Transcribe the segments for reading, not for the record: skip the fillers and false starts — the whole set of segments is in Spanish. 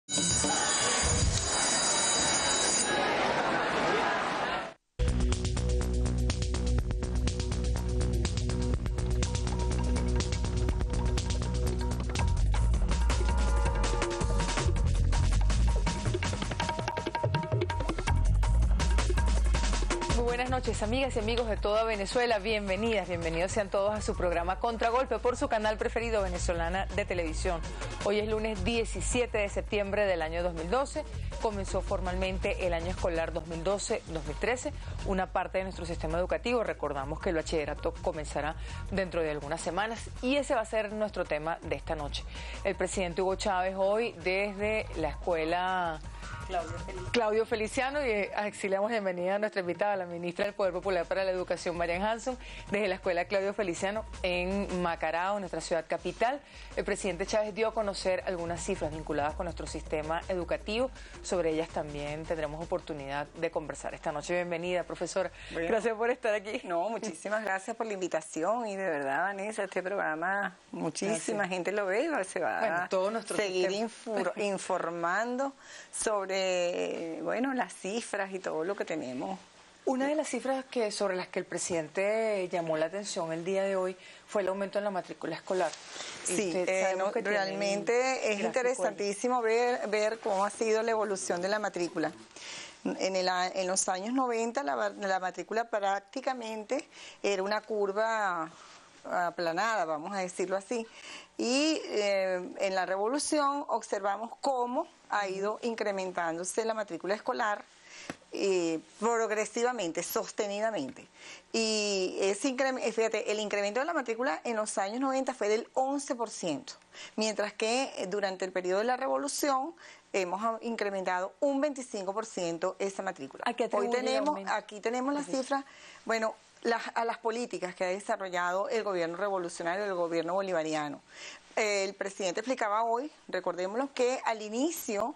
Buenas noches, amigas y amigos de toda Venezuela, bienvenidas, bienvenidos sean todos a su programa Contragolpe por su canal preferido Venezolana de Televisión. Hoy es lunes 17 de septiembre del año 2012, comenzó formalmente el año escolar 2012-2013, una parte de nuestro sistema educativo. Recordamos que el bachillerato comenzará dentro de algunas semanas y ese va a ser nuestro tema de esta noche. El presidente Hugo Chávez hoy desde la escuela Claudio Feliciano, y así le damos bienvenida a nuestra invitada, la ministra del Poder Popular para la Educación, Marian Hanson, desde la escuela Claudio Feliciano en Macarao, nuestra ciudad capital. El presidente Chávez dio a conocer algunas cifras vinculadas con nuestro sistema educativo. Sobre ellas también tendremos oportunidad de conversar esta noche. Bienvenida, profesora. Bueno, gracias por estar aquí. No, muchísimas gracias por la invitación y de verdad, Vanessa, este programa muchísima gente lo ve y se va a seguir informando sobre las cifras y todo lo que tenemos. Una de las cifras sobre las que el presidente llamó la atención el día de hoy fue el aumento en la matrícula escolar. Sí, realmente es interesantísimo ver cómo ha sido la evolución de la matrícula. En los años 90 la matrícula prácticamente era una curva aplanada, vamos a decirlo así, y en la revolución observamos cómo ha ido incrementándose la matrícula escolar progresivamente, sostenidamente. Y fíjate, el incremento de la matrícula en los años 90 fue del 11%, mientras que durante el periodo de la revolución hemos incrementado un 25% esa matrícula. Aquí tenemos la cifra, a las políticas que ha desarrollado el gobierno revolucionario, el gobierno bolivariano. El presidente explicaba hoy, recordémoslo, que al inicio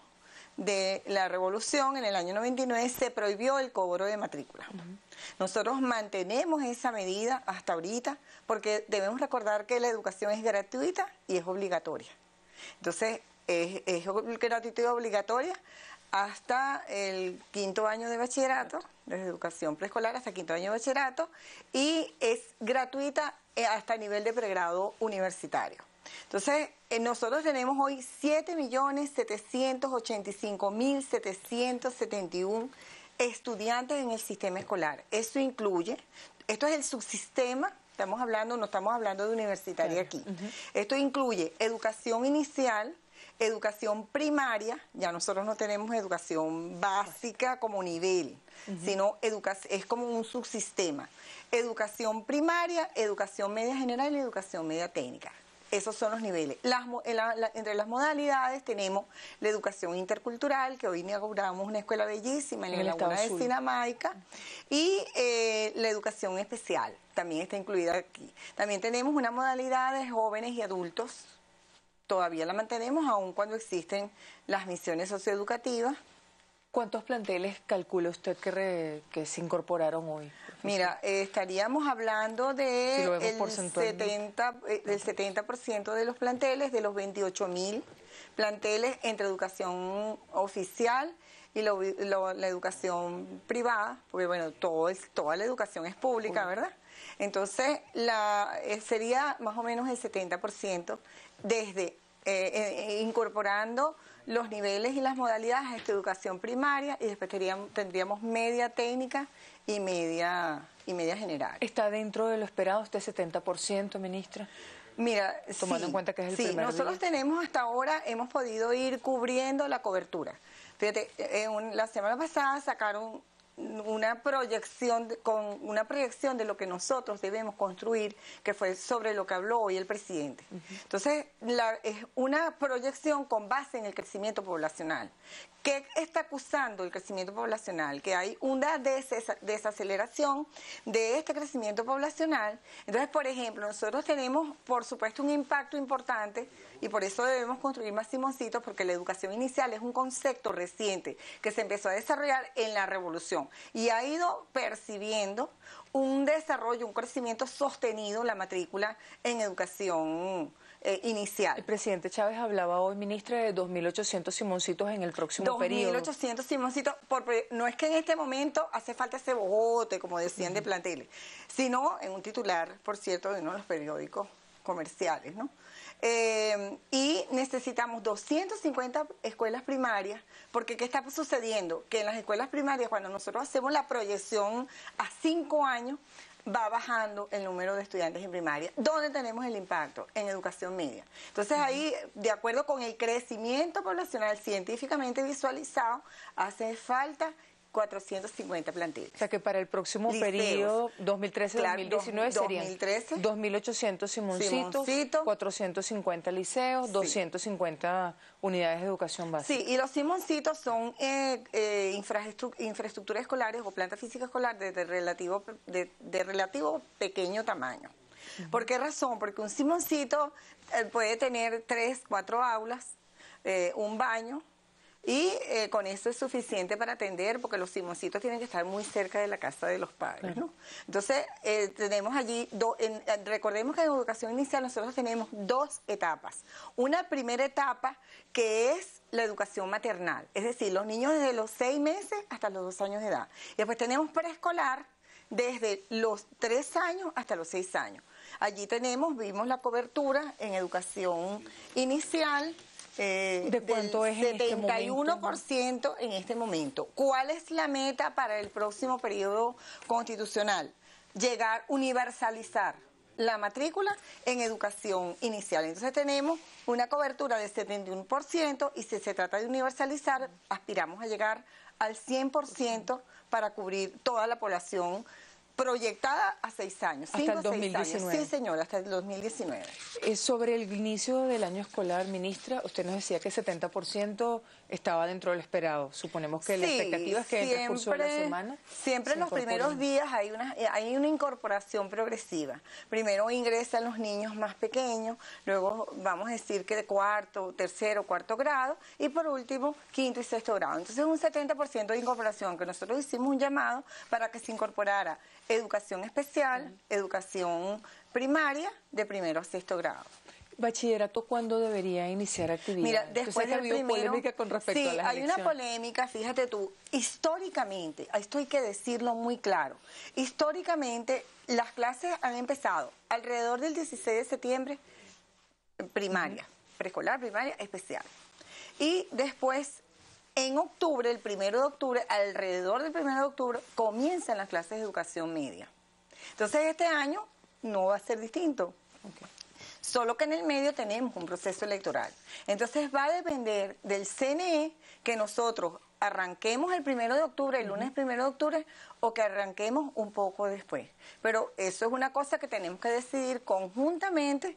de la revolución, en el año 99, se prohibió el cobro de matrícula. Nosotros mantenemos esa medida hasta ahorita, porque debemos recordar que la educación es gratuita y es obligatoria. Entonces, es gratuita y obligatoria hasta el quinto año de bachillerato, desde educación preescolar hasta quinto año de bachillerato, y es gratuita hasta nivel de pregrado universitario. Entonces, nosotros tenemos hoy 7.785.771 estudiantes en el sistema escolar. Esto incluye, esto es el subsistema, no estamos hablando de universitaria aquí. Esto incluye educación inicial, educación primaria, ya nosotros no tenemos educación básica como nivel, sino es como un subsistema. Educación primaria, educación media general y educación media técnica. Esos son los niveles. Entre las modalidades tenemos la educación intercultural, que hoy inauguramos una escuela bellísima en la Laguna de Sinamaica, y la educación especial, también está incluida aquí. También tenemos una modalidad de jóvenes y adultos, todavía la mantenemos aun cuando existen las misiones socioeducativas. ¿Cuántos planteles calcula usted que se incorporaron hoy? Mira, estaríamos hablando del 70% de los planteles, de los 28.000 planteles entre educación oficial y la educación privada, porque toda la educación es pública, ¿verdad? Entonces, sería más o menos el 70% desde incorporando los niveles y las modalidades a esta educación primaria, y después tendríamos media técnica y media general. ¿Está dentro de lo esperado este 70%, ministra? Mira, tomando en cuenta que es el primer nosotros tenemos hasta ahora, hemos podido ir cubriendo la cobertura. Fíjate, la semana pasada sacaron una proyección de lo que nosotros debemos construir, que fue sobre lo que habló hoy el presidente. Entonces, es una proyección con base en el crecimiento poblacional. ¿Qué está acusando el crecimiento poblacional? Que hay una desaceleración de este crecimiento poblacional. Entonces, por ejemplo, nosotros tenemos, por supuesto, un impacto importante, y por eso debemos construir más simoncitos, porque la educación inicial es un concepto reciente que se empezó a desarrollar en la revolución y ha ido percibiendo un desarrollo, un crecimiento sostenido, la matrícula en educación inicial. El presidente Chávez hablaba hoy, ministra, de 2.800 Simoncitos en el próximo periodo. 2.800 Simoncitos, no es que en este momento hace falta ese bojote, como decían, de planteles, sino en un titular, por cierto, de uno de los periódicos comerciales, ¿no? Y necesitamos 250 escuelas primarias, porque ¿qué está sucediendo? Que en las escuelas primarias, cuando nosotros hacemos la proyección a 5 años, va bajando el número de estudiantes en primaria. ¿Dónde tenemos el impacto? En educación media. Entonces ahí, de acuerdo con el crecimiento poblacional científicamente visualizado, hace falta 450 planteles. O sea que para el próximo periodo, 2013-2019, serían 2.800 Simoncitos, 450 liceos, sí. 250 unidades de educación básica. Sí, y los Simoncitos son infraestructuras escolares o planta física escolar de relativo pequeño tamaño. ¿Por qué razón? Porque un Simoncito puede tener 3, 4 aulas, un baño, y con eso es suficiente para atender, porque los Simoncitos tienen que estar muy cerca de la casa de los padres, ¿no? Entonces, tenemos allí, recordemos que en educación inicial nosotros tenemos 2 etapas. Una primera etapa que es la educación maternal, es decir, los niños desde los 6 meses hasta los 2 años de edad. Y después tenemos preescolar desde los 3 años hasta los 6 años. Allí vimos la cobertura en educación inicial, ¿de cuánto es en 71% en este momento? ¿Cuál es la meta para el próximo periodo constitucional? Universalizar la matrícula en educación inicial. Entonces tenemos una cobertura de 71% y si se trata de universalizar, aspiramos a llegar al 100% para cubrir toda la población proyectada a 6 años. Hasta el 2019. Sí, señora, hasta el 2019. Sobre el inicio del año escolar, ministra, usted nos decía que 70% estaba dentro del esperado. Suponemos que la expectativa es que en el curso de la semana siempre en los primeros días hay una incorporación progresiva. Primero ingresan los niños más pequeños, luego vamos a decir que de tercero, cuarto grado, y por último, quinto y sexto grado. Entonces un 70% de incorporación, que nosotros hicimos un llamado para que se incorporara educación especial, educación primaria de primero a sexto grado. ¿Bachillerato cuándo debería iniciar actividad? Mira, después del primero, polémica con respecto a las elecciones. Hay una polémica, fíjate tú, históricamente, esto hay que decirlo muy claro, históricamente las clases han empezado alrededor del 16 de septiembre, primaria, preescolar, primaria, especial. Y después, en octubre, el 1 de octubre, alrededor del 1 de octubre, comienzan las clases de educación media. Entonces este año no va a ser distinto. Okay. Solo que en el medio tenemos un proceso electoral. Entonces va a depender del CNE que nosotros arranquemos el 1 de octubre, el lunes 1 de octubre, o que arranquemos un poco después. Pero eso es una cosa que tenemos que decidir conjuntamente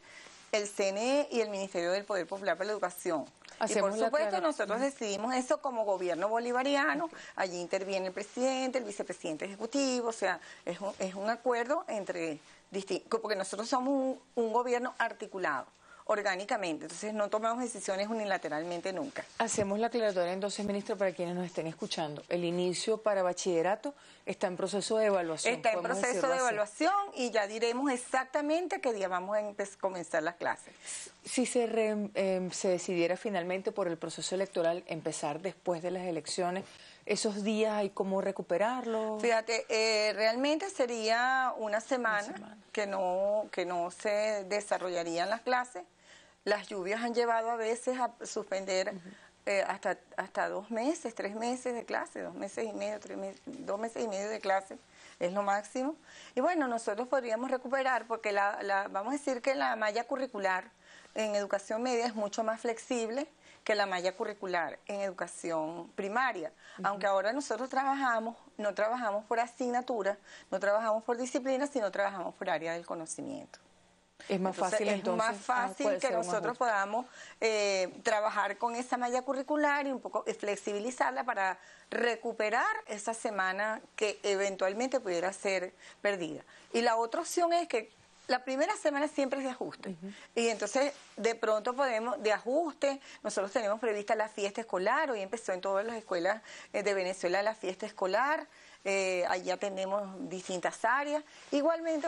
el CNE y el Ministerio del Poder Popular para la Educación. Y por supuesto nosotros decidimos eso como gobierno bolivariano, allí interviene el presidente, el vicepresidente ejecutivo, o sea, es un acuerdo entre distintos, porque nosotros somos un gobierno articulado orgánicamente, entonces no tomamos decisiones unilateralmente nunca. Hacemos la aclaratoria entonces, ministra, para quienes nos estén escuchando. El inicio para bachillerato está en proceso de evaluación. Está en proceso de evaluación y ya diremos exactamente qué día vamos a comenzar las clases. Si se decidiera finalmente por el proceso electoral empezar después de las elecciones, ¿esos días hay cómo recuperarlos? Fíjate, realmente sería una semana que no se desarrollarían las clases. Las lluvias han llevado a veces a suspender hasta 2 meses, 3 meses de clase, 2 meses y medio, 2 meses y medio de clase es lo máximo. Y bueno, nosotros podríamos recuperar porque vamos a decir que la malla curricular en educación media es mucho más flexible que la malla curricular en educación primaria. Aunque ahora nosotros no trabajamos por asignatura, no trabajamos por disciplina, sino trabajamos por área del conocimiento. Es más fácil entonces. Es más fácil que nosotros podamos trabajar con esa malla curricular y un poco flexibilizarla para recuperar esa semana que eventualmente pudiera ser perdida. Y la otra opción es que la primera semana siempre es de ajuste. Y entonces, de pronto de ajuste, nosotros tenemos prevista la fiesta escolar, hoy empezó en todas las escuelas de Venezuela la fiesta escolar, allá tenemos distintas áreas, igualmente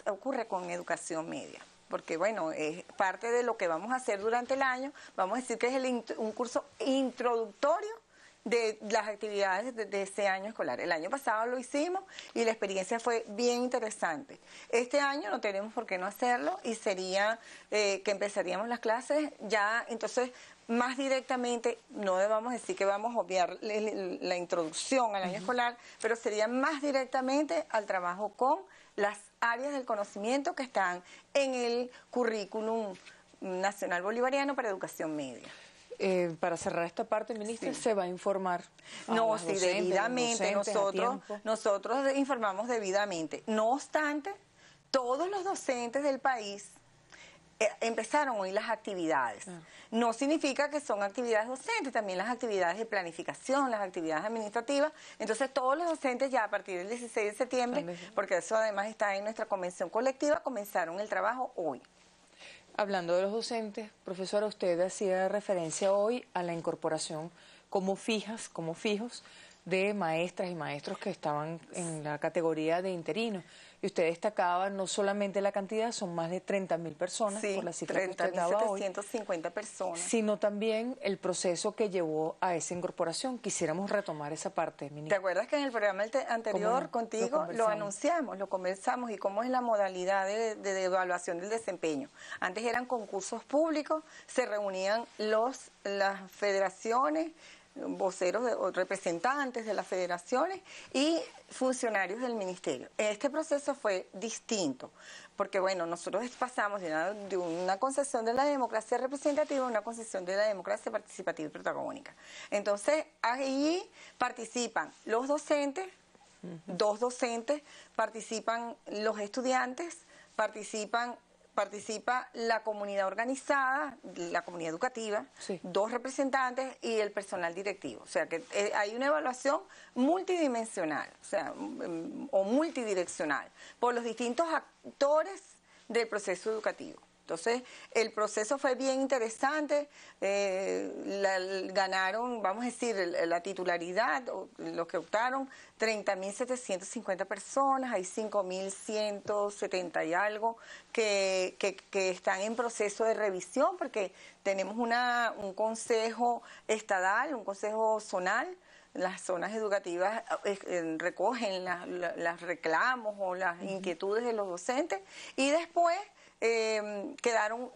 ocurre con educación media. porque bueno, es parte de lo que vamos a hacer durante el año. Vamos a decir que es un curso introductorio de las actividades de este año escolar. El año pasado lo hicimos y la experiencia fue bien interesante. Este año no tenemos por qué no hacerlo y sería que empezaríamos las clases ya, entonces, más directamente, no vamos a decir que vamos a obviar la introducción al año escolar, pero sería más directamente al trabajo con las áreas del conocimiento que están en el currículum nacional bolivariano para educación media. Para cerrar esta parte, ministra, ¿se va a informar? No, sí, debidamente. Nosotros informamos debidamente. No obstante, todos los docentes del país empezaron hoy las actividades. No significa que son actividades docentes, también las actividades de planificación, las actividades administrativas. Entonces, todos los docentes ya a partir del 16 de septiembre, porque eso además está en nuestra convención colectiva, comenzaron el trabajo hoy. Hablando de los docentes, profesora, usted hacía referencia hoy a la incorporación como fijos de maestras y maestros que estaban en la categoría de interinos. Y usted destacaba no solamente la cantidad, son más de 30.000 personas, por la cifra que usted daba hoy, 30.750 personas. Sino también el proceso que llevó a esa incorporación. Quisiéramos retomar esa parte, ministra. ¿Te acuerdas que en el programa anterior contigo lo anunciamos, lo conversamos y cómo es la modalidad de evaluación del desempeño? Antes eran concursos públicos, se reunían las federaciones, voceros o representantes de las federaciones y funcionarios del ministerio. Este proceso fue distinto, porque bueno, nosotros pasamos de una concepción de la democracia representativa a una concepción de la democracia participativa y protagónica. Entonces, ahí participan los docentes, dos docentes, participan los estudiantes, participa la comunidad organizada, la comunidad educativa, dos representantes y el personal directivo. O sea que hay una evaluación multidimensional, o multidireccional, por los distintos actores del proceso educativo. Entonces, el proceso fue bien interesante, ganaron, vamos a decir, la titularidad, los que optaron, 30.750 personas, hay 5.170 y algo que están en proceso de revisión, porque tenemos un consejo estadal, un consejo zonal. Las zonas educativas recogen los reclamos o las inquietudes de los docentes y después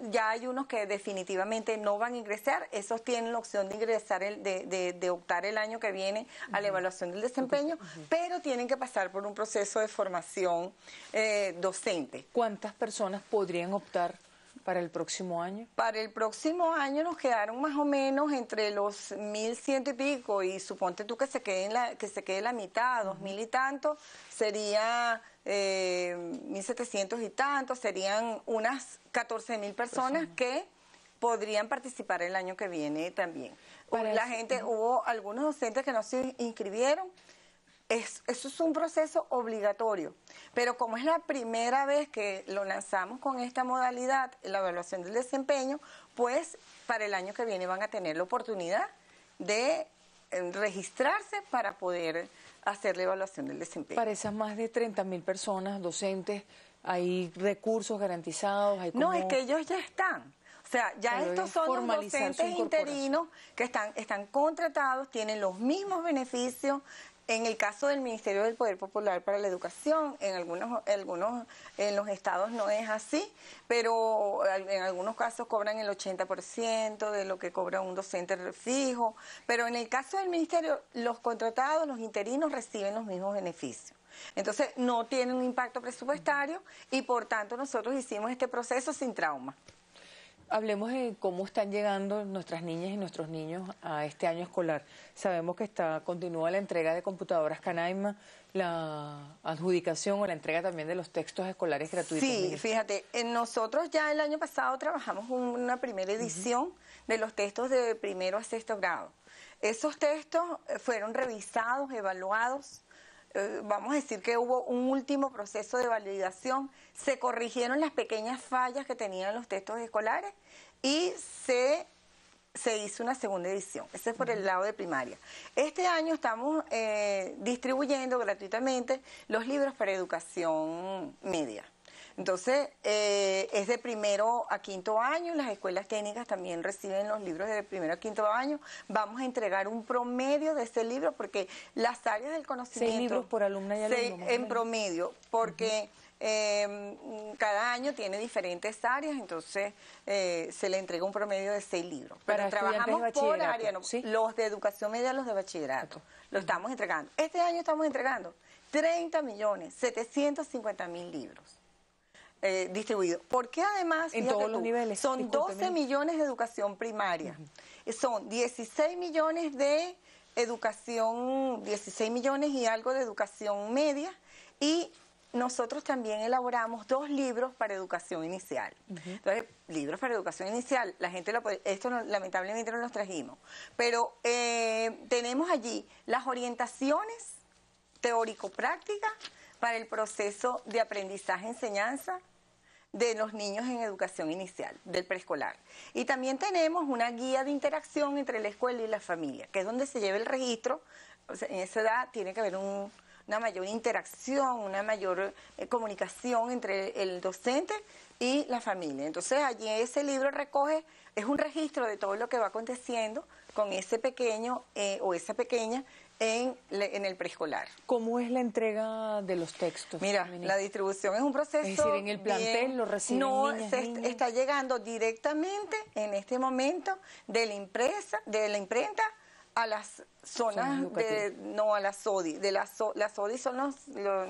ya hay unos que definitivamente no van a ingresar, esos tienen la opción de ingresar, de optar el año que viene a la evaluación del desempeño, pero tienen que pasar por un proceso de formación docente. ¿Cuántas personas podrían optar para el próximo año? Para el próximo año nos quedaron más o menos entre los 1.100 y pico, y suponte tú que se quede la mitad, 2.000 y tanto, sería 1.700 y tanto, serían unas 14.000 personas que podrían participar el año que viene también. Hubo algunos docentes que no se inscribieron. Eso es un proceso obligatorio, pero como es la primera vez que lo lanzamos con esta modalidad, la evaluación del desempeño, pues para el año que viene van a tener la oportunidad de registrarse para poder hacer la evaluación del desempeño. Para esas más de 30.000 personas, docentes, ¿hay recursos garantizados? No, es que ellos ya están. O sea, ya estos son los docentes interinos que están contratados, tienen los mismos beneficios. En el caso del Ministerio del Poder Popular para la Educación, en los estados no es así, pero en algunos casos cobran el 80% de lo que cobra un docente fijo. Pero en el caso del Ministerio, los contratados, los interinos, reciben los mismos beneficios. Entonces, no tienen un impacto presupuestario y, por tanto, nosotros hicimos este proceso sin trauma. Hablemos de cómo están llegando nuestras niñas y nuestros niños a este año escolar. Sabemos que continúa la entrega de computadoras Canaima, la adjudicación o la entrega también de los textos escolares gratuitos. Sí, fíjate, nosotros ya el año pasado trabajamos una primera edición de los textos de primero a sexto grado. Esos textos fueron revisados, evaluados. Vamos a decir que hubo un último proceso de validación, se corrigieron las pequeñas fallas que tenían los textos escolares y se hizo una segunda edición. Ese es por el lado de primaria. Este año estamos distribuyendo gratuitamente los libros para educación media. Entonces, es de primero a quinto año, las escuelas técnicas también reciben los libros de primero a quinto año. Vamos a entregar un promedio de ese libro porque las áreas del conocimiento... 6 libros por alumna y alumno. En promedio, porque cada año tiene diferentes áreas, entonces se le entrega un promedio de 6 libros. Pero trabajamos por área, ¿no? ¿Sí? Los de educación media, los de bachillerato, lo estamos entregando. Este año estamos entregando 30.750.000 libros. Distribuidos. Porque además, en todos los niveles, son 12 millones de educación primaria, son 16 millones de educación, 16 millones y algo de educación media, y nosotros también elaboramos 2 libros para educación inicial. Entonces, libros para educación inicial, la gente esto lamentablemente no los trajimos, pero tenemos allí las orientaciones teórico-prácticas para el proceso de aprendizaje-enseñanza de los niños en educación inicial, del preescolar. Y también tenemos una guía de interacción entre la escuela y la familia, que es donde se lleva el registro. O sea, en esa edad tiene que haber una mayor interacción, una mayor comunicación entre el docente y la familia. Entonces, allí ese libro recoge, es un registro de todo lo que va aconteciendo con ese pequeño o esa pequeña en el preescolar. ¿Cómo es la entrega de los textos? Mira, la distribución es un proceso... Es decir, en el plantel lo reciben niñas. Está llegando directamente en este momento de la imprenta a las zonas a la SODI. Las SODI son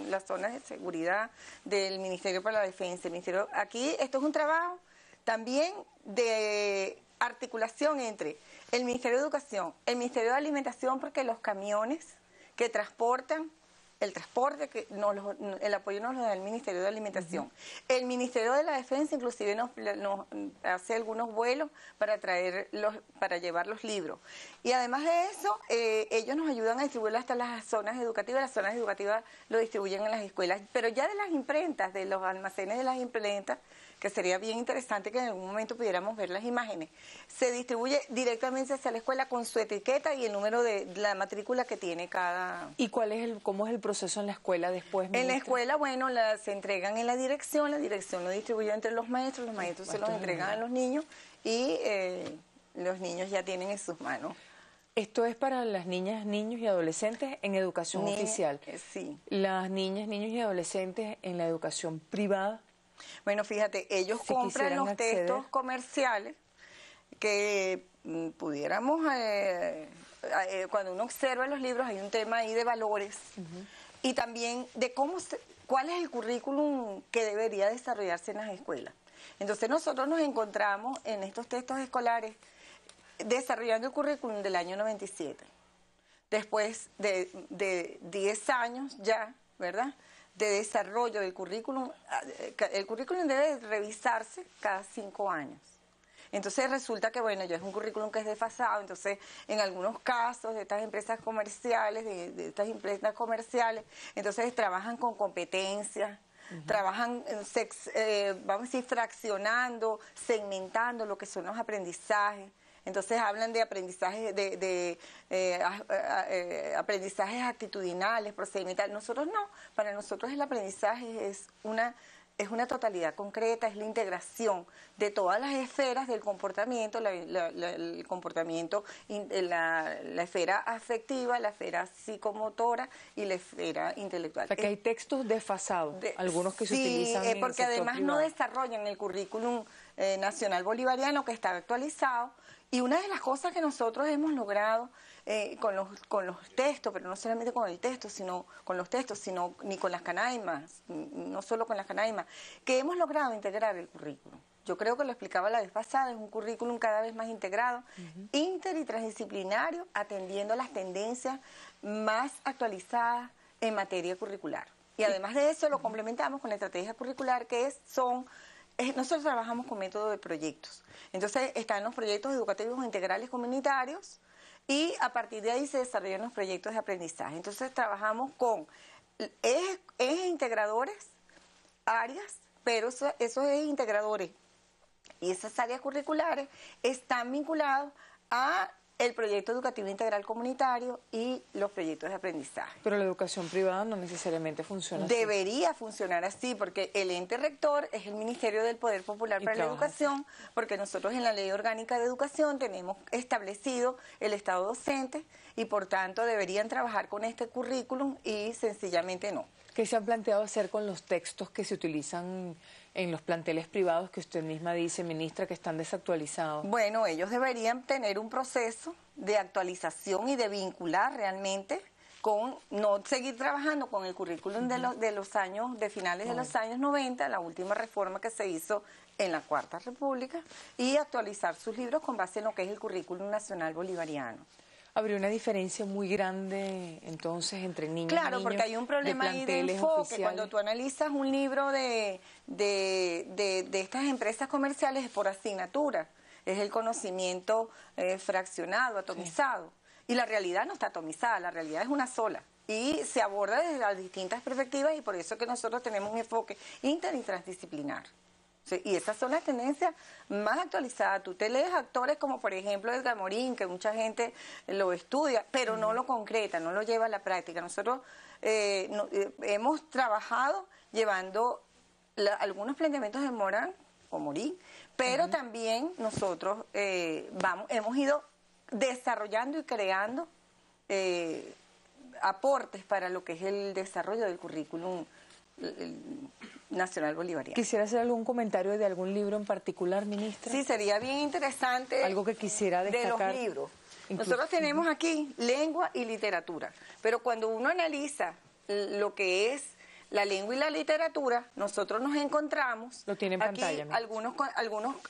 las zonas de seguridad del Ministerio para la Defensa. Aquí esto es un trabajo también de articulación entre el Ministerio de Educación, el Ministerio de Alimentación, porque los camiones que transportan, el apoyo nos lo da el Ministerio de Alimentación. El Ministerio de la Defensa inclusive nos hace algunos vuelos para llevar los libros. Y además de eso, ellos nos ayudan a distribuirlo hasta las zonas educativas. Las zonas educativas lo distribuyen en las escuelas. Pero ya de las imprentas, de los almacenes de las imprentas, que sería bien interesante que en algún momento pudiéramos ver las imágenes, se distribuye directamente hacia la escuela con su etiqueta y el número de la matrícula que tiene cada... ¿Y cómo es el proceso en la escuela después, ministra? En la escuela, bueno, se entregan en la dirección lo distribuye entre los maestros se los entregan a los niños y los niños ya tienen en sus manos. Esto es para las niñas, niños y adolescentes en educación oficial. Sí. Las niñas, niños y adolescentes en la educación privada. Bueno, fíjate, ellos compran los textos comerciales que pudiéramos, cuando uno observa los libros hay un tema ahí de valores y también de cuál es el currículum que debería desarrollarse en las escuelas. Entonces nosotros nos encontramos en estos textos escolares desarrollando el currículum del año 97, después de 10 años ya, ¿verdad?, de desarrollo del currículum. El currículum debe revisarse cada 5 años. Entonces resulta que, bueno, ya es un currículum que es desfasado. Entonces, en algunos casos de estas empresas comerciales, entonces trabajan con competencias, trabajan, vamos a decir, fraccionando, segmentando lo que son los aprendizajes. Entonces hablan de aprendizajes, aprendizajes actitudinales, procedimentales. Nosotros no, para nosotros el aprendizaje es una totalidad concreta, es la integración de todas las esferas del comportamiento, el comportamiento, la esfera afectiva, la esfera psicomotora y la esfera intelectual. O sea, que hay textos desfasados, algunos que se utilizan en porque el sector además privado. No desarrollan el currículum nacional bolivariano que está actualizado. Y una de las cosas que nosotros hemos logrado con los textos, pero no solamente con el texto, sino con los textos, ni con las canaimas, no solo con las canaimas, que hemos logrado integrar el currículum. Yo creo que lo explicaba la vez pasada, es un currículum cada vez más integrado, inter y transdisciplinario, atendiendo las tendencias más actualizadas en materia curricular. Y además de eso lo complementamos con la estrategia curricular nosotros trabajamos con método de proyectos. Entonces están los proyectos educativos integrales comunitarios y a partir de ahí se desarrollan los proyectos de aprendizaje. Entonces trabajamos con ejes integradores, áreas, pero esos ejes integradores y esas áreas curriculares están vinculados a el proyecto educativo integral comunitario y los proyectos de aprendizaje. Pero la educación privada no necesariamente funciona así. Debería funcionar así, porque el ente rector es el Ministerio del Poder Popular para la Educación, porque nosotros en la Ley Orgánica de Educación tenemos establecido el Estado docente y por tanto deberían trabajar con este currículum y sencillamente no. ¿Qué se han planteado hacer con los textos que se utilizan en los planteles privados que usted misma dice, ministra, que están desactualizados? Bueno, ellos deberían tener un proceso de actualización y de vincular realmente con, no seguir trabajando con el currículum de los años, de finales de los años 90, la última reforma que se hizo en la Cuarta República, y actualizar sus libros con base en lo que es el currículum nacional bolivariano. Habría una diferencia muy grande entonces entre niños y Claro, niños porque hay un problema ahí de enfoque. Oficiales. Cuando tú analizas un libro de estas empresas comerciales es por asignatura, es el conocimiento fraccionado, atomizado. Sí. Y la realidad no está atomizada, la realidad es una sola. Y se aborda desde las distintas perspectivas y por eso es que nosotros tenemos un enfoque inter y transdisciplinar. Sí, y esas son las tendencias más actualizadas. Tú te lees actores como por ejemplo Edgar Morin, que mucha gente lo estudia, pero no lo concreta, no lo lleva a la práctica. Nosotros hemos trabajado llevando algunos planteamientos de Morán o Morin, pero también nosotros hemos ido desarrollando y creando aportes para lo que es el desarrollo del currículum nacional bolivariano. ¿Quisiera hacer algún comentario de algún libro en particular, ministra? Sí, sería bien interesante. Algo que quisiera destacar. De los libros. Nosotros tenemos aquí lengua y literatura, pero cuando uno analiza lo que es la lengua y la literatura, nosotros nos encontramos lo tiene en aquí pantalla,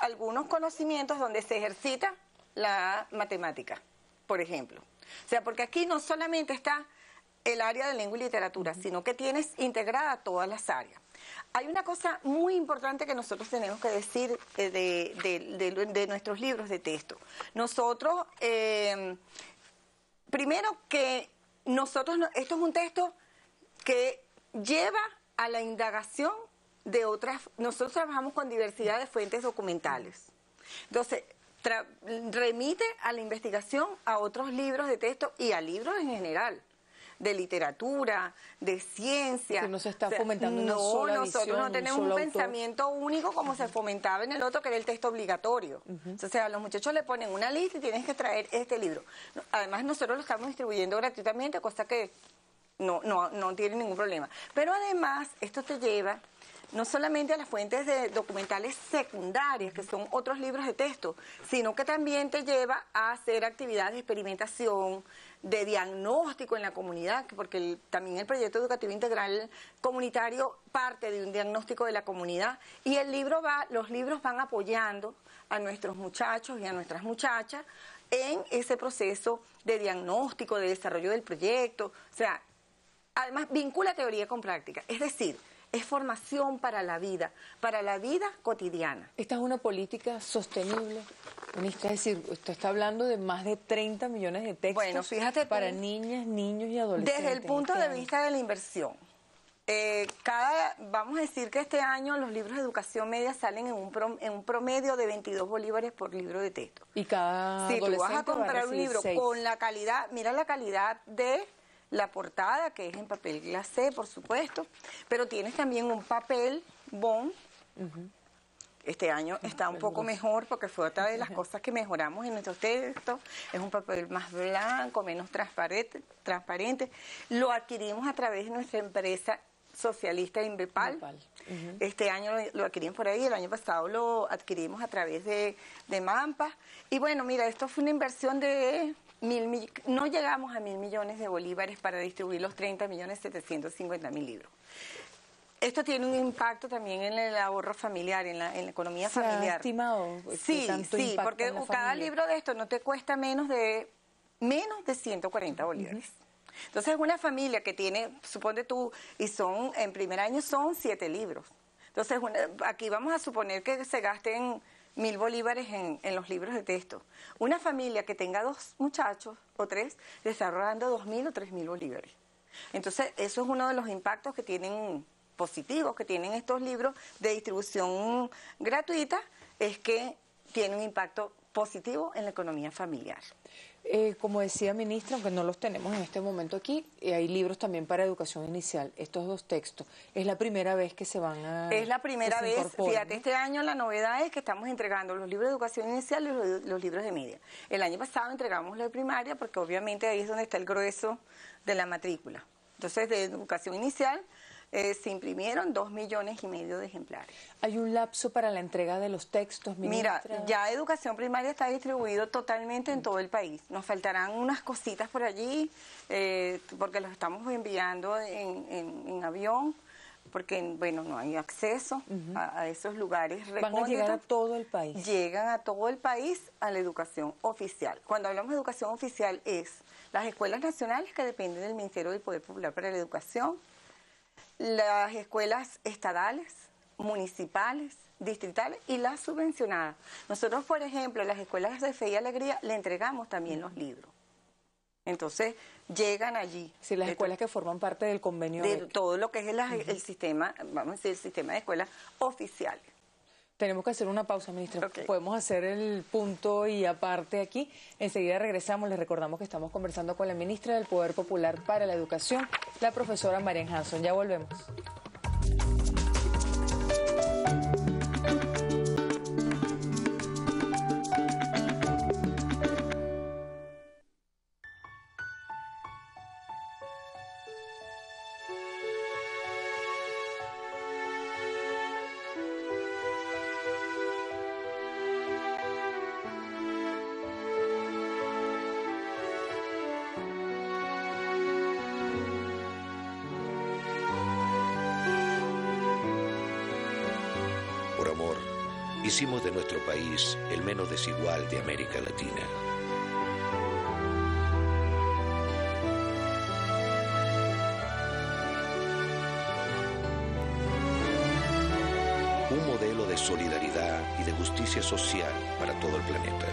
algunos conocimientos donde se ejercita la matemática, por ejemplo. O sea, porque aquí no solamente está el área de lengua y literatura, sino que tienes integrada todas las áreas. Hay una cosa muy importante que nosotros tenemos que decir de nuestros libros de texto. Nosotros, primero que esto es un texto que lleva a la indagación de otras. Nosotros trabajamos con diversidad de fuentes documentales. Entonces, remite a la investigación a otros libros de texto y a libros en general, de literatura, de ciencia. Que no se está fomentando una sola nosotros visión, no tenemos un pensamiento único como se fomentaba en el otro, que era el texto obligatorio. O sea, a los muchachos le ponen una lista y tienes que traer este libro. Además, nosotros lo estamos distribuyendo gratuitamente, cosa que no tiene ningún problema. Pero además, esto te lleva no solamente a las fuentes de documentales secundarias, que son otros libros de texto, sino que también te lleva a hacer actividades de experimentación, de diagnóstico en la comunidad, porque también el proyecto educativo integral comunitario parte de un diagnóstico de la comunidad, y los libros van apoyando a nuestros muchachos y a nuestras muchachas en ese proceso de diagnóstico, de desarrollo del proyecto. O sea, además vincula teoría con práctica, es decir, es formación para la vida cotidiana. ¿Esta es una política sostenible, ministra? Es decir, usted está hablando de más de 30 millones de textos, bueno, fíjate, para niñas, niños y adolescentes. Desde el punto de vista de la inversión, vamos a decir que este año los libros de educación media salen en un promedio de 22 bolívares por libro de texto. Y cada si tú vas a comprar un libro 6. con la calidad, mira la calidad de la portada, que es en papel glacé, por supuesto, pero tienes también un papel bond. Este año está un poco mejor porque fue otra de las cosas que mejoramos en nuestros textos. Es un papel más blanco, menos transparente. Lo adquirimos a través de nuestra empresa socialista Inbepal. Este año lo adquirimos por ahí, el año pasado lo adquirimos a través de Mampa. Y bueno, mira, esto fue una inversión de no llegamos a 1.000 millones de bolívares para distribuir los 30.750.000 libros. Esto tiene un impacto también en el ahorro familiar, en la economía familiar. ¿Se ha estimado? Sí, porque cada libro de esto no te cuesta menos de 140 bolívares. Entonces, una familia que tiene, suponte tú, y en primer año son 7 libros. Entonces, aquí vamos a suponer que se gasten 1.000 bolívares en los libros de texto. Una familia que tenga 2 muchachos o 3, le está ahorrando 2.000 o 3.000 bolívares. Entonces, eso es uno de los impactos que tienen positivos, que tienen estos libros de distribución gratuita, es que tiene un impacto positivo en la economía familiar. Como decía ministra, aunque no los tenemos en este momento aquí, hay libros también para educación inicial. Estos 2 textos, ¿es la primera vez que se van a...? Es la primera vez, fíjate, este año la novedad es que estamos entregando los libros de educación inicial y los libros de media. El año pasado entregamos la de primaria porque obviamente ahí es donde está el grueso de la matrícula. Entonces, de educación inicial se imprimieron 2,5 millones de ejemplares. ¿Hay un lapso para la entrega de los textos, ministra? Mira, ya educación primaria está distribuido totalmente en todo el país. Nos faltarán unas cositas por allí, porque los estamos enviando en avión, porque, bueno, no hay acceso a esos lugares recónditos. ¿Van a llegar a todo el país? Llegan a todo el país a la educación oficial. Cuando hablamos de educación oficial es las escuelas nacionales que dependen del Ministerio del Poder Popular para la Educación, las escuelas estatales, municipales, distritales y las subvencionadas. Nosotros, por ejemplo, en las escuelas de Fe y Alegría le entregamos también los libros. Entonces, llegan allí. Sí, las escuelas que forman parte del convenio. De todo lo que es el sistema, vamos a decir, el sistema de escuelas oficiales. Tenemos que hacer una pausa, ministra. Okay. Podemos hacer el punto y aparte aquí. Enseguida regresamos. Les recordamos que estamos conversando con la ministra del Poder Popular para la Educación, la profesora Marian Hanson. Ya volvemos. Por amor, hicimos de nuestro país el menos desigual de América Latina. Un modelo de solidaridad y de justicia social para todo el planeta.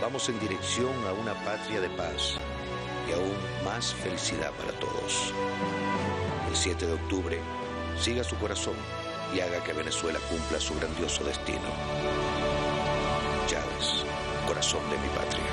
Vamos en dirección a una patria de paz y aún más felicidad para todos. El 7 de octubre, siga su corazón y haga que Venezuela cumpla su grandioso destino. Chávez, corazón de mi patria.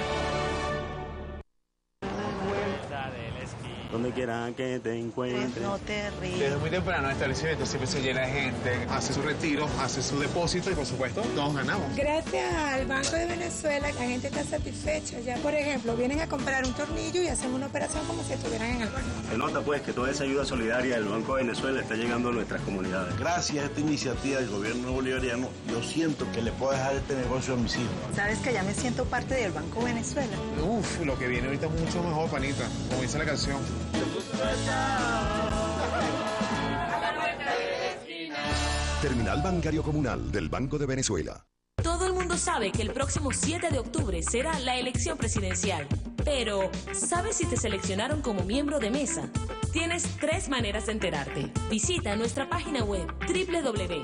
Donde quiera que te encuentres. No te ríes. Desde muy temprano el establecimiento siempre se llena de gente, hace su retiro, hace su depósito y por supuesto todos ganamos. Gracias al Banco de Venezuela la gente está satisfecha. Ya, por ejemplo, vienen a comprar un tornillo y hacen una operación como si estuvieran en el banco. Se nota pues que toda esa ayuda solidaria del Banco de Venezuela está llegando a nuestras comunidades. Gracias a esta iniciativa del gobierno bolivariano, yo siento que le puedo dejar este negocio a mis hijos. ¿Sabes que ya me siento parte del Banco Venezuela? Uf, lo que viene ahorita es mucho mejor, panita, como dice la canción. Terminal Bancario Comunal del Banco de Venezuela. Todo el mundo sabe que el próximo 7 de octubre será la elección presidencial. Pero, ¿sabes si te seleccionaron como miembro de mesa? Tienes 3 maneras de enterarte. Visita nuestra página web www.cne.gov.be.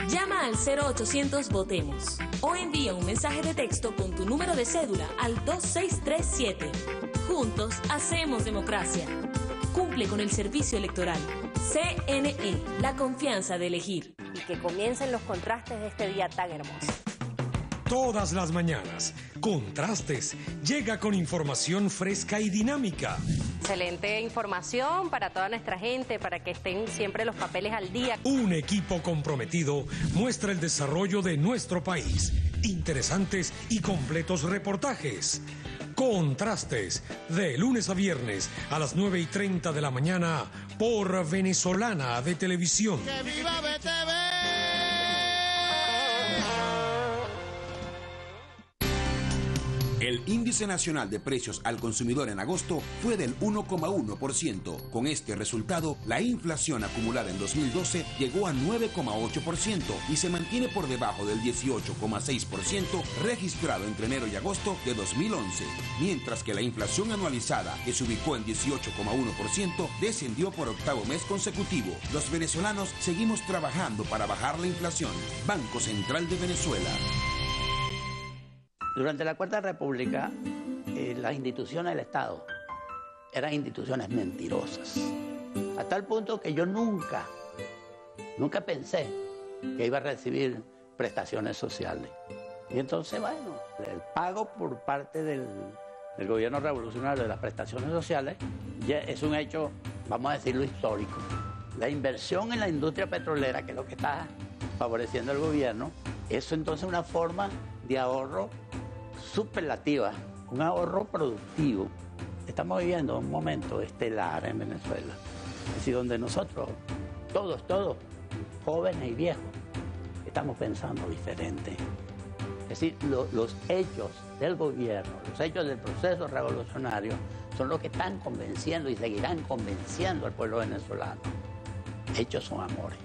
Llama al 0800 Votemos o envía un mensaje de texto con tu número de cédula al 2637. Juntos hacemos democracia. Cumple con el servicio electoral. CNE, la confianza de elegir. Y que comiencen los contrastes de este día tan hermoso. Todas las mañanas, Contrastes llega con información fresca y dinámica. Excelente información para toda nuestra gente, para que estén siempre los papeles al día. Un equipo comprometido muestra el desarrollo de nuestro país. Interesantes y completos reportajes. Contrastes, de lunes a viernes a las 9:30 de la mañana por Venezolana de Televisión. ¡Que viva BTV! El índice nacional de precios al consumidor en agosto fue del 1,1%. Con este resultado, la inflación acumulada en 2012 llegó a 9,8% y se mantiene por debajo del 18,6% registrado entre enero y agosto de 2011, mientras que la inflación anualizada, que se ubicó en 18,1%, descendió por octavo mes consecutivo. Los venezolanos seguimos trabajando para bajar la inflación. Banco Central de Venezuela. Durante la Cuarta República, las instituciones del Estado eran instituciones mentirosas. A tal punto que yo nunca pensé que iba a recibir prestaciones sociales. Y entonces, bueno, el pago por parte del gobierno revolucionario de las prestaciones sociales ya es un hecho, vamos a decirlo, histórico. La inversión en la industria petrolera, que es lo que está favoreciendo el gobierno, eso entonces es una forma de ahorro superlativa, un ahorro productivo. Estamos viviendo un momento estelar en Venezuela, es decir, donde nosotros, todos, jóvenes y viejos, estamos pensando diferente. Es decir, los hechos del gobierno, los hechos del proceso revolucionario son los que están convenciendo y seguirán convenciendo al pueblo venezolano. Hechos son amores.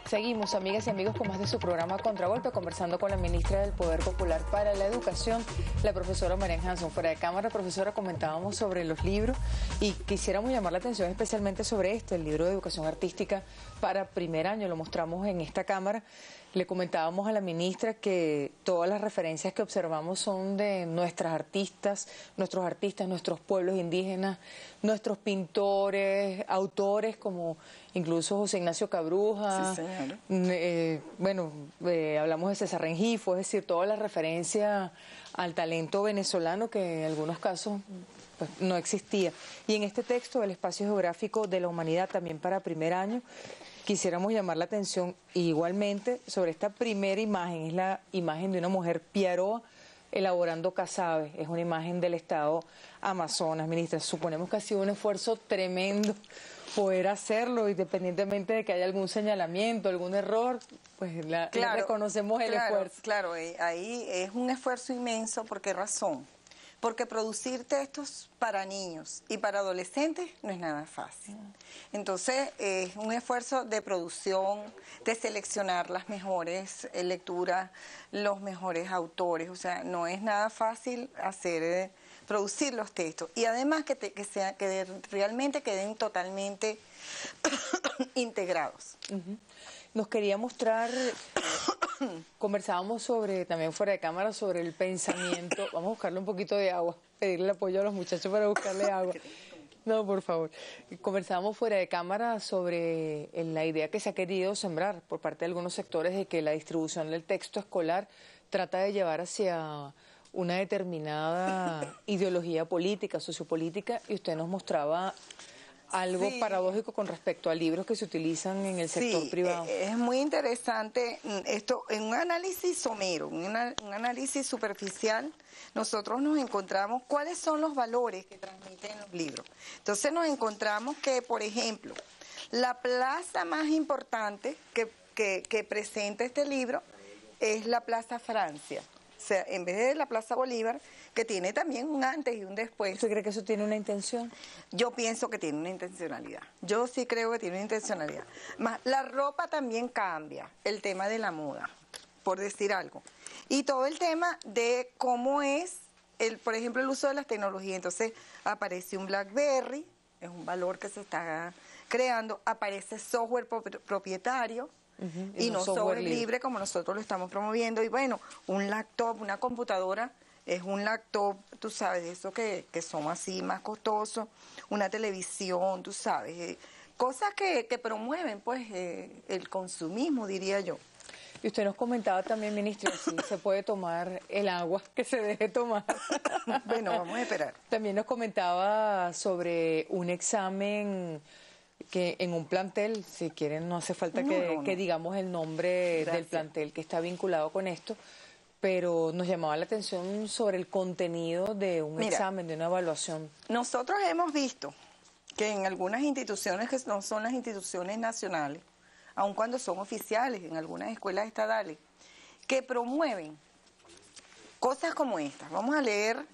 Seguimos, amigas y amigos, con más de su programa Contragolpe, conversando con la ministra del Poder Popular para la Educación, la profesora Marian Hanson. Fuera de cámara, profesora, comentábamos sobre los libros y quisiéramos llamar la atención especialmente sobre el libro de educación artística para primer año. Lo mostramos en esta cámara. Le comentábamos a la ministra que todas las referencias que observamos son de nuestros artistas, nuestros pueblos indígenas, nuestros pintores, autores como incluso José Ignacio Cabruja. Sí, hablamos de César Rengifo, es decir, toda la referencia al talento venezolano que en algunos casos pues, no existía. Y en este texto, el espacio geográfico de la humanidad, también para primer año, quisiéramos llamar la atención igualmente sobre esta primera imagen. Es la imagen de una mujer piaroa elaborando casabe. Es una imagen del estado Amazonas. Ministra, suponemos que ha sido un esfuerzo tremendo poder hacerlo, independientemente de que haya algún señalamiento, algún error, pues le reconocemos el esfuerzo. Claro, ahí es un esfuerzo inmenso. ¿Por qué razón? Porque producir textos para niños y para adolescentes no es nada fácil. Entonces, es un esfuerzo de producción, de seleccionar las mejores lecturas, los mejores autores. O sea, no es nada fácil producir los textos. Y además que realmente queden totalmente integrados. Nos quería mostrar, conversábamos también fuera de cámara, sobre el pensamiento. Vamos a buscarle un poquito de agua, pedirle apoyo a los muchachos para buscarle agua. No, por favor. Conversábamos fuera de cámara sobre la idea que se ha querido sembrar por parte de algunos sectores de que la distribución del texto escolar trata de llevar hacia una determinada ideología política, sociopolítica, y usted nos mostraba algo paradójico con respecto a libros que se utilizan en el sector privado. Es muy interesante esto. En un análisis somero, un análisis superficial, nosotros nos encontramos cuáles son los valores que transmiten los libros. Entonces nos encontramos que, por ejemplo, la plaza más importante que presenta este libro es la Plaza Francia. O sea, en vez de la Plaza Bolívar, que tiene también un antes y un después. ¿Usted cree que eso tiene una intención? Yo pienso que tiene una intencionalidad. Yo sí creo que tiene una intencionalidad. Más, la ropa también cambia, el tema de la moda, por decir algo. Y todo el tema de cómo es, por ejemplo, el uso de las tecnologías. Entonces, aparece un BlackBerry, es un valor que se está creando, aparece software propietario, y no software libre como nosotros lo estamos promoviendo. Y bueno, un laptop, una computadora, es un laptop, tú sabes, eso que son así más costosos, una televisión, tú sabes, cosas que promueven pues el consumismo, diría yo. Y usted nos comentaba también, ministra, si se puede tomar el agua que se deje tomar. Bueno, vamos a esperar. También nos comentaba sobre un examen que en un plantel, si quieren, no hace falta que digamos el nombre del plantel que está vinculado con esto, pero nos llamaba la atención sobre el contenido de un examen, de una evaluación. Nosotros hemos visto que en algunas instituciones que no son las instituciones nacionales, aun cuando son oficiales, en algunas escuelas estatales, que promueven cosas como estas. Vamos a leer: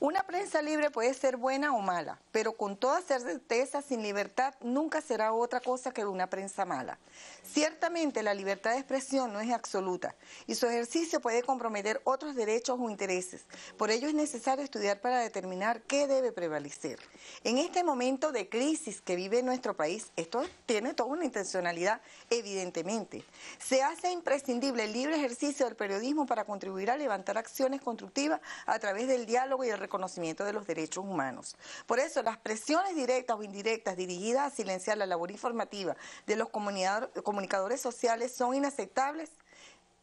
una prensa libre puede ser buena o mala, pero con toda certeza, sin libertad, nunca será otra cosa que una prensa mala. Ciertamente, la libertad de expresión no es absoluta y su ejercicio puede comprometer otros derechos o intereses. Por ello es necesario estudiar para determinar qué debe prevalecer. En este momento de crisis que vive nuestro país, esto tiene toda una intencionalidad, evidentemente. Se hace imprescindible el libre ejercicio del periodismo para contribuir a levantar acciones constructivas a través del diálogo y el reconocimiento de los derechos humanos. Por eso, las presiones directas o indirectas dirigidas a silenciar la labor informativa de los comunicadores sociales son inaceptables,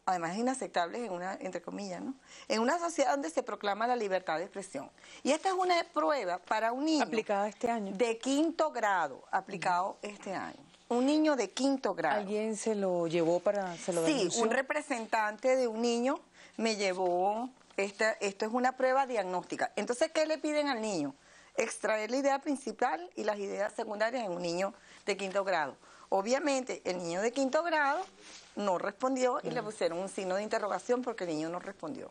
además inaceptables en una, entre comillas, ¿no?, en una sociedad donde se proclama la libertad de expresión. Y esta es una prueba para un niño aplicada este año, de 5º grado, aplicado este año. Un niño de 5º grado. ¿Alguien se lo llevó se lo denunció? Sí, un representante de un niño me llevó. Esto es una prueba diagnóstica. Entonces, ¿qué le piden al niño? Extraer la idea principal y las ideas secundarias en un niño de 5º grado. Obviamente, el niño de 5º grado no respondió y le pusieron un signo de interrogación porque el niño no respondió.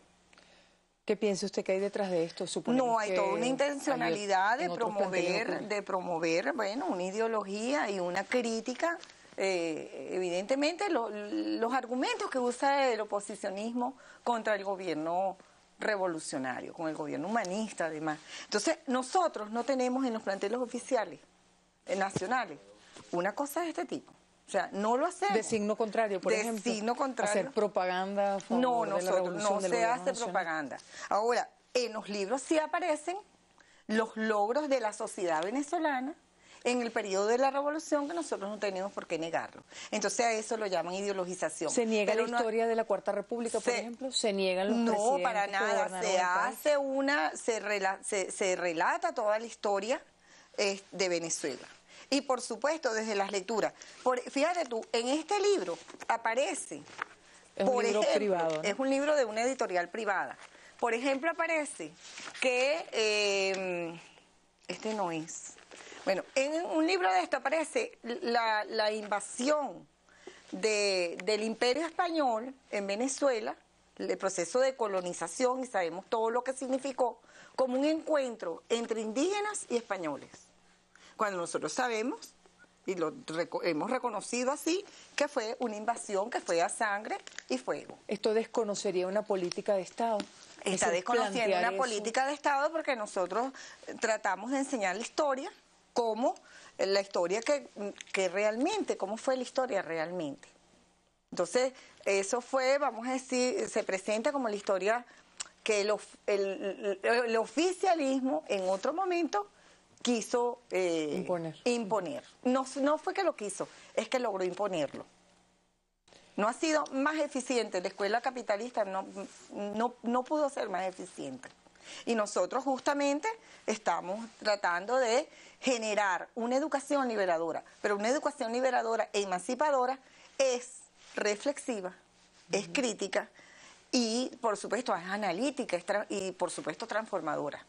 ¿Qué piensa usted que hay detrás de esto? No, hay toda una intencionalidad de promover, bueno, una ideología y una crítica. Evidentemente, los argumentos que usa el oposicionismo contra el gobierno revolucionario, con el gobierno humanista, además. Entonces, nosotros no tenemos en los planteles oficiales, nacionales, una cosa de este tipo. O sea, no lo hacemos. De signo contrario, por ejemplo. De signo contrario. Hacer propaganda a favor no, de la nosotros revolución no del se gobierno hace nacional. propaganda. Ahora, en los libros sí aparecen los logros de la sociedad venezolana en el periodo de la revolución, que nosotros no tenemos por qué negarlo. Entonces a eso lo llaman ideologización. ¿Se niega la historia de la Cuarta República, por ejemplo? ¿Se niegan los presidentes? No, para nada. Se relata toda la historia de Venezuela. Y por supuesto, desde las lecturas. Fíjate tú, en este libro aparece, es un libro privado, ¿no? Es un libro de una editorial privada. Por ejemplo, aparece que, este no es. Bueno, en un libro de esto aparece la invasión del Imperio Español en Venezuela, el proceso de colonización, y sabemos todo lo que significó, como un encuentro entre indígenas y españoles. Cuando nosotros sabemos, y lo hemos reconocido así, que fue una invasión que fue a sangre y fuego. ¿Esto desconocería una política de Estado? Está desconociendo una política de Estado porque nosotros tratamos de enseñar la historia, como la historia que realmente, cómo fue la historia realmente. Entonces, eso fue, vamos a decir, se presenta como la historia que el oficialismo en otro momento quiso imponer. No fue que lo quiso, es que logró imponerlo. No ha sido más eficiente, la escuela capitalista no pudo ser más eficiente. Y nosotros justamente estamos tratando de generar una educación liberadora, pero una educación liberadora e emancipadora es reflexiva, es crítica y por supuesto es analítica y por supuesto transformadora.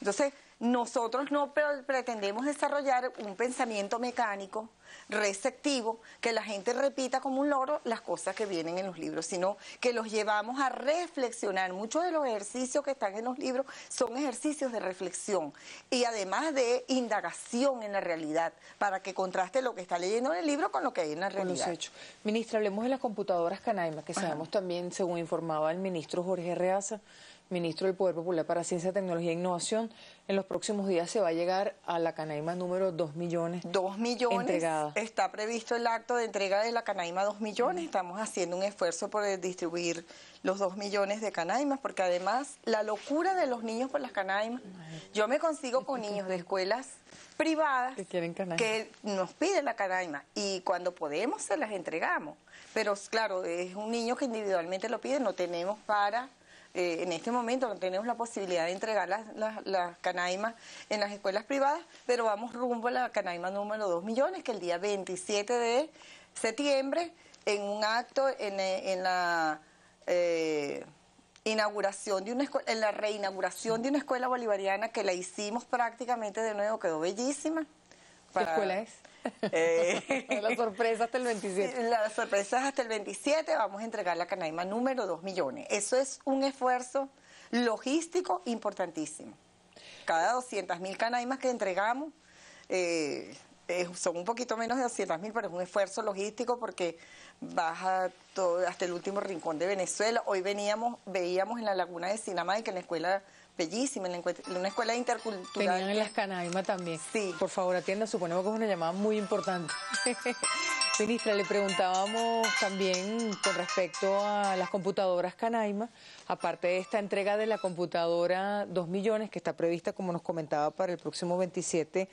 Entonces, nosotros no pretendemos desarrollar un pensamiento mecánico, receptivo, que la gente repita como un loro las cosas que vienen en los libros, sino que los llevamos a reflexionar. Muchos de los ejercicios que están en los libros son ejercicios de reflexión y además de indagación en la realidad, para que contraste lo que está leyendo en el libro con lo que hay en la realidad. Con los hechos. Ministra, hablemos de las computadoras Canaima, que sabemos también, según informaba el ministro Jorge Arreaza, ministro del Poder Popular para Ciencia, Tecnología e Innovación, en los próximos días se va a llegar a la Canaima número 2 millones. 2 millones. Entregada. Está previsto el acto de entrega de la Canaima 2 millones. Estamos haciendo un esfuerzo por distribuir los 2 millones de Canaimas, porque además la locura de los niños por las Canaimas. Yo me consigo con niños de escuelas privadas que nos piden la Canaima y cuando podemos se las entregamos. Pero claro, es un niño que individualmente lo pide, no tenemos para... en este momento no tenemos la posibilidad de entregar las Canaimas en las escuelas privadas, pero vamos rumbo a la Canaima número 2 millones, que el día 27 de septiembre, en un acto en inauguración de una escuela, en la reinauguración de una escuela bolivariana que la hicimos prácticamente de nuevo, quedó bellísima. ¿Qué escuela es? La sorpresa hasta el 27. La sorpresa es hasta el 27, vamos a entregar la Canaima número 2 millones. Eso es un esfuerzo logístico importantísimo. Cada 200.000 canaimas que entregamos, son un poquito menos de 200.000, pero es un esfuerzo logístico porque baja todo, hasta el último rincón de Venezuela. Hoy veíamos en la laguna de Sinamay, que en la escuela bellísima, en una escuela intercultural. Tenían en las Canaima también. Sí. Por favor, atienda, suponemos que es una llamada muy importante. Ministra, le preguntábamos también con respecto a las computadoras Canaima, aparte de esta entrega de la computadora 2 millones que está prevista, como nos comentaba, para el próximo 27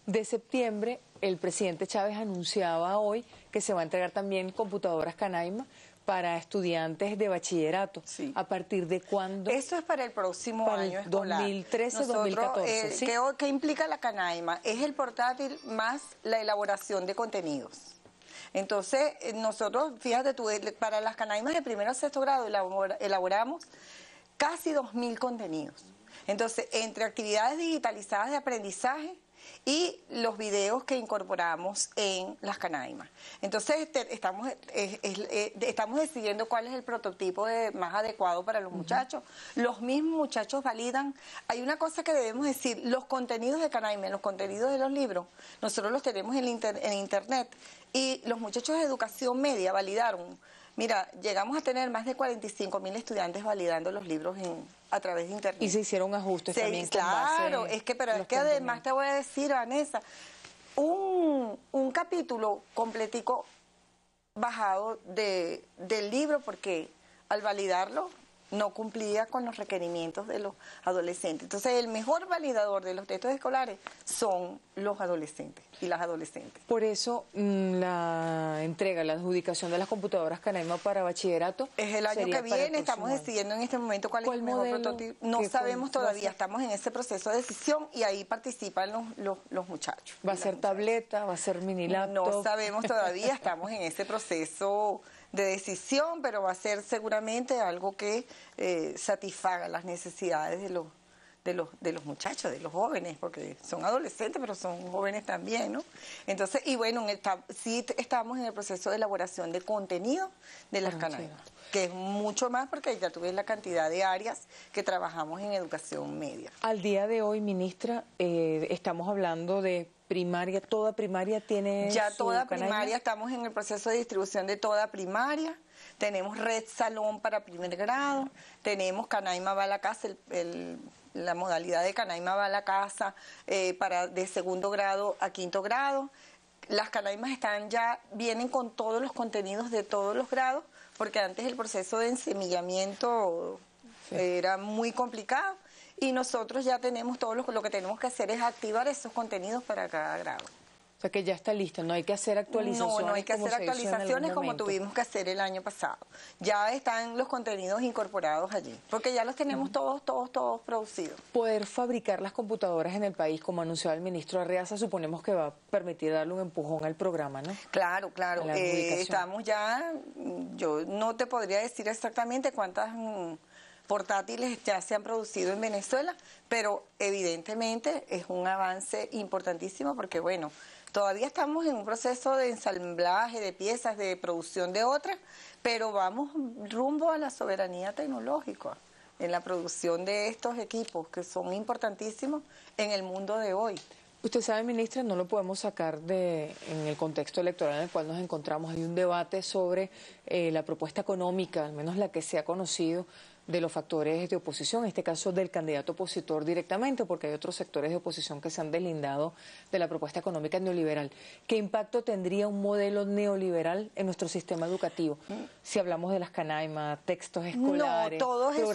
de septiembre, el presidente Chávez anunciaba hoy que se va a entregar también computadoras Canaima para estudiantes de bachillerato. Sí. ¿A partir de cuándo? Eso es para el próximo año escolar. 2013-2014, ¿sí? ¿Qué implica la Canaima? Es el portátil más la elaboración de contenidos. Entonces, nosotros, fíjate tú, para las Canaimas de primero a sexto grado elaboramos casi 2.000 contenidos. Entonces, entre actividades digitalizadas de aprendizaje y los videos que incorporamos en las Canaimas. Entonces, estamos decidiendo cuál es el prototipo más adecuado para los muchachos. Los mismos muchachos validan. Hay una cosa que debemos decir, los contenidos de Canaima, los contenidos de los libros, nosotros los tenemos en Internet y los muchachos de educación media validaron. Mira, llegamos a tener más de 45.000 estudiantes validando los libros a través de Internet. Y se hicieron ajustes también. Claro, pero es que además te voy a decir, Vanessa, un capítulo completico bajado del libro, porque al validarlo no cumplía con los requerimientos de los adolescentes. Entonces, el mejor validador de los textos escolares son los adolescentes y las adolescentes. Por eso, la entrega, la adjudicación de las computadoras Canaima para bachillerato es el año que viene. Estamos decidiendo en este momento cuál es el mejor prototipo. No sabemos todavía, estamos en ese proceso de decisión y ahí participan los muchachos. ¿Va a ser tableta? ¿Va a ser mini laptop? No sabemos todavía, estamos en ese proceso de decisión, pero va a ser seguramente algo que satisfaga las necesidades de los muchachos, de los jóvenes, porque son adolescentes, pero son jóvenes también, ¿no? Entonces, y bueno, sí estamos en el proceso de elaboración de contenido de las Canaimas, que es mucho más porque ya tú ves la cantidad de áreas que trabajamos en educación media. Al día de hoy, ministra, estamos hablando de primaria, toda primaria tiene ya toda Canaima. Primaria, estamos en el proceso de distribución de toda primaria, tenemos red salón para primer grado, tenemos Canaima va a la casa, la modalidad de Canaima va a la casa de segundo grado a quinto grado. Las Canaimas vienen con todos los contenidos de todos los grados, porque antes el proceso de ensemillamiento era muy complicado. Y nosotros ya tenemos lo que tenemos que hacer es activar esos contenidos para cada grado. O sea que ya está lista, no hay que hacer actualizaciones. No hay que hacer actualizaciones como tuvimos que hacer el año pasado. Ya están los contenidos incorporados allí, porque ya los tenemos todos producidos. Poder fabricar las computadoras en el país, como anunciaba el ministro Arreaza, suponemos que va a permitir darle un empujón al programa, ¿no? Claro. Estamos ya, yo no te podría decir exactamente cuántas portátiles ya se han producido en Venezuela, pero evidentemente es un avance importantísimo porque, bueno, todavía estamos en un proceso de ensamblaje de piezas, de producción de otras, pero vamos rumbo a la soberanía tecnológica en la producción de estos equipos que son importantísimos en el mundo de hoy. Usted sabe, ministra, no lo podemos sacar en el contexto electoral en el cual nos encontramos. Hay un debate sobre la propuesta económica, al menos la que se ha conocido, de los factores de oposición, en este caso del candidato opositor directamente, porque hay otros sectores de oposición que se han deslindado de la propuesta económica neoliberal. ¿Qué impacto tendría un modelo neoliberal en nuestro sistema educativo? Si hablamos de las Canaimas, textos escolares, todos esos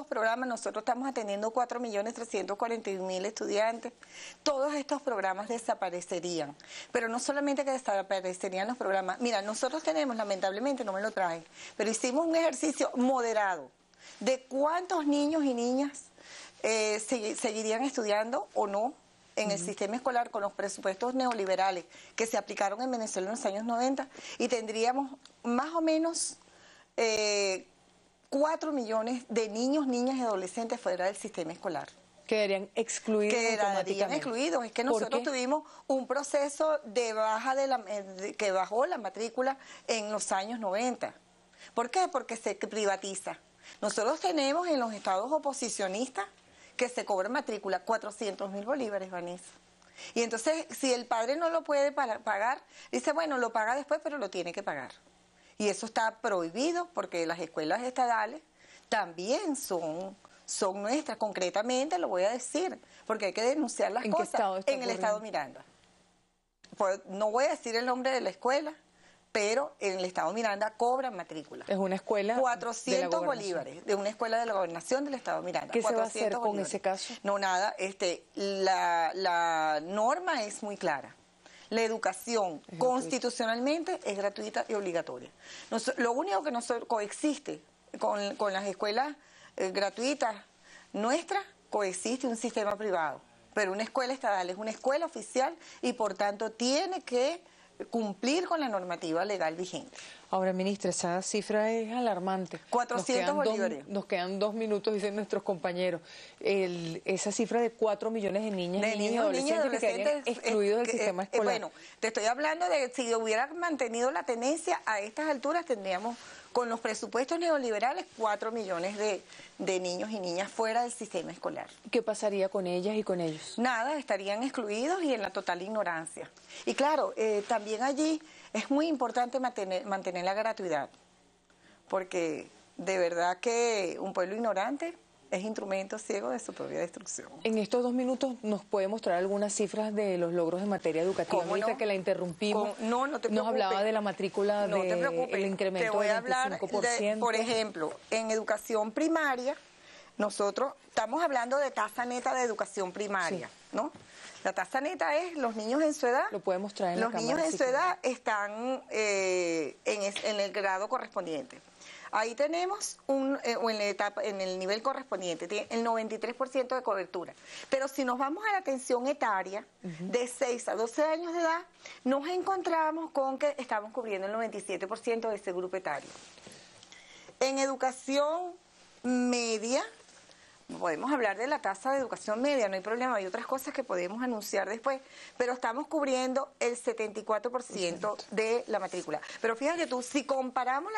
programas, nosotros estamos atendiendo 4.341.000 estudiantes, todos estos programas desaparecerían, pero no solamente que desaparecerían los programas, mira, nosotros tenemos, lamentablemente, no me lo traen, pero hicimos un ejercicio moderado de cuántos niños y niñas seguirían estudiando o no en el sistema escolar con los presupuestos neoliberales que se aplicaron en Venezuela en los años 90 y tendríamos más o menos 4 millones de niños, niñas y adolescentes fuera del sistema escolar. Quedarían excluidos automáticamente. Excluidos. Es que nosotros tuvimos un proceso de que bajó la matrícula en los años 90. ¿Por qué? Porque se privatiza. Nosotros tenemos en los estados oposicionistas que se cobra matrícula 400.000 bolívares, Vanessa. Y entonces, si el padre no lo puede pagar, dice, bueno, lo paga después, pero lo tiene que pagar. Y eso está prohibido porque las escuelas estatales también son nuestras. Concretamente, lo voy a decir, porque hay que denunciar las cosas en el estado Miranda. Pues, no voy a decir el nombre de la escuela, pero en el estado Miranda cobran matrícula. Es una escuela 400 bolívares, de una escuela de la gobernación del estado Miranda. ¿Qué se va a hacer con ese caso? No, nada, la norma es muy clara. La educación constitucionalmente es gratuita y obligatoria. Lo único que coexiste con las escuelas gratuitas nuestras, coexiste un sistema privado. Pero una escuela estatal es una escuela oficial y por tanto tiene que cumplir con la normativa legal vigente. Ahora, ministra, esa cifra es alarmante. 400 bolívares. Nos quedan 2 minutos, dicen nuestros compañeros. Esa cifra de 4 millones de niñas, niños y adolescentes que quedarían excluidos del sistema escolar. Bueno, te estoy hablando de si hubiera mantenido la tenencia a estas alturas, tendríamos con los presupuestos neoliberales 4 millones de niños y niñas fuera del sistema escolar. ¿Qué pasaría con ellas y con ellos? Nada, estarían excluidos y en la total ignorancia. Y claro, también allí es muy importante mantener la gratuidad, porque de verdad que un pueblo ignorante es instrumento ciego de su propia destrucción. En estos 2 minutos, ¿nos puede mostrar algunas cifras de los logros en materia educativa? No? Que la interrumpimos. No te preocupes. Nos hablaba de la matrícula, no te preocupes. El incremento te voy a del 25%. por ejemplo, en educación primaria, nosotros estamos hablando de tasa neta de educación primaria, ¿no? La tasa neta es los niños en su edad. Lo puede mostrar en la cámara. Los niños en su edad están en el grado correspondiente. Ahí tenemos en el nivel correspondiente, tiene el 93% de cobertura. Pero si nos vamos a la atención etaria, de 6 a 12 años de edad, nos encontramos con que estamos cubriendo el 97% de ese grupo etario. En educación media, podemos hablar de la tasa de educación media, no hay problema, hay otras cosas que podemos anunciar después, pero estamos cubriendo el 74% de la matrícula. Pero fíjate tú, si comparamos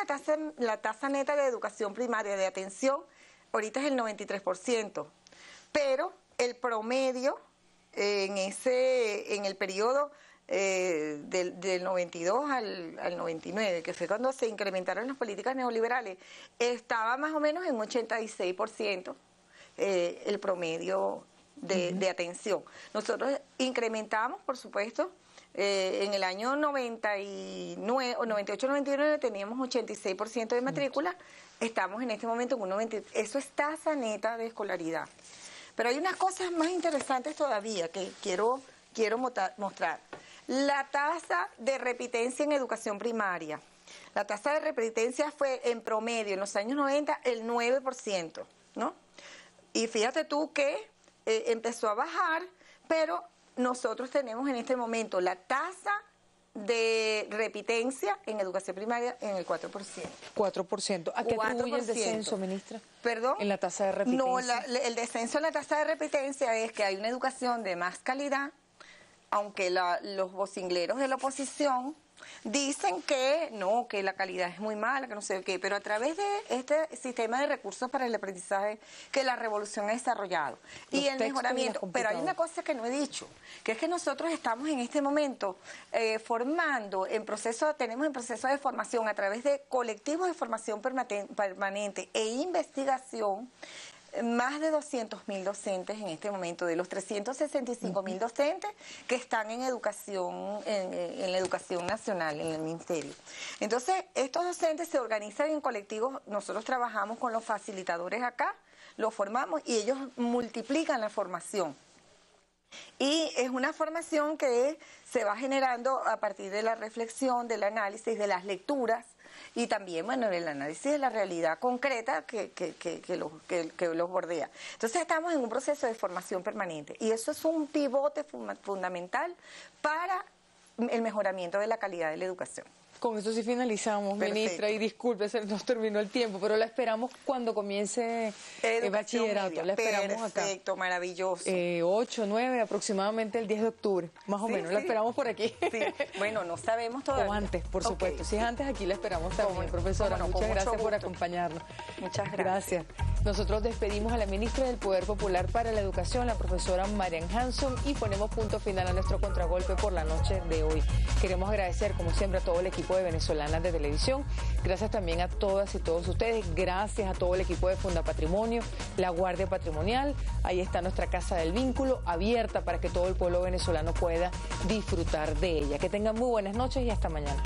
la tasa neta de educación primaria de atención, ahorita es el 93%, pero el promedio en el periodo del 92 al 99, que fue cuando se incrementaron las políticas neoliberales, estaba más o menos en 86%. El promedio de atención. Nosotros incrementamos, por supuesto, en el año 99 o 98-99 teníamos 86% de matrícula, estamos en este momento en un 90%. Eso es tasa neta de escolaridad. Pero hay unas cosas más interesantes todavía que quiero mostrar. La tasa de repitencia en educación primaria. La tasa de repitencia fue en promedio en los años 90 el 9%, ¿no? Y fíjate tú que empezó a bajar, pero nosotros tenemos en este momento la tasa de repitencia en educación primaria en el 4%. 4%. ¿A qué atribuye el descenso, ministra? ¿Perdón? En la tasa de repitencia. No, el descenso en la tasa de repitencia es que hay una educación de más calidad, aunque los vocingleros de la oposición dicen que no, que la calidad es muy mala, que no sé qué, pero a través de este sistema de recursos para el aprendizaje que la revolución ha desarrollado y el mejoramiento, pero hay una cosa que no he dicho, que es que nosotros estamos en este momento formando tenemos en proceso de formación a través de colectivos de formación permanente e investigación, más de 200.000 docentes en este momento, de los 365.000 docentes que están en educación, en la educación nacional, en el ministerio. Entonces, estos docentes se organizan en colectivos, nosotros trabajamos con los facilitadores acá, los formamos y ellos multiplican la formación. Y es una formación que se va generando a partir de la reflexión, del análisis, de las lecturas, y también, bueno, el análisis de la realidad concreta que los bordea. Entonces estamos en un proceso de formación permanente y eso es un pivote fundamental para el mejoramiento de la calidad de la educación. Con eso sí finalizamos, Perfecto. ministra, y disculpe, se nos terminó el tiempo, pero la esperamos cuando comience el bachillerato, media. la esperamos acá. Perfecto, maravilloso. 8, 9, aproximadamente el 10 de octubre, más o menos, la esperamos por aquí. Sí. Bueno, no sabemos todavía. O antes, por supuesto. Si es antes, aquí la esperamos también, no, profesora. cómo no, Muchas con gracias mucho por gusto. acompañarnos. Muchas Gracias. Nosotros despedimos a la ministra del Poder Popular para la Educación, la profesora Marian Hanson, y ponemos punto final a nuestro contragolpe por la noche de hoy. Queremos agradecer, como siempre, a todo el equipo de Venezolanas de Televisión. Gracias también a todas y todos ustedes. Gracias a todo el equipo de Funda Patrimonio, la Guardia Patrimonial. Ahí está nuestra Casa del Vínculo, abierta para que todo el pueblo venezolano pueda disfrutar de ella. Que tengan muy buenas noches y hasta mañana.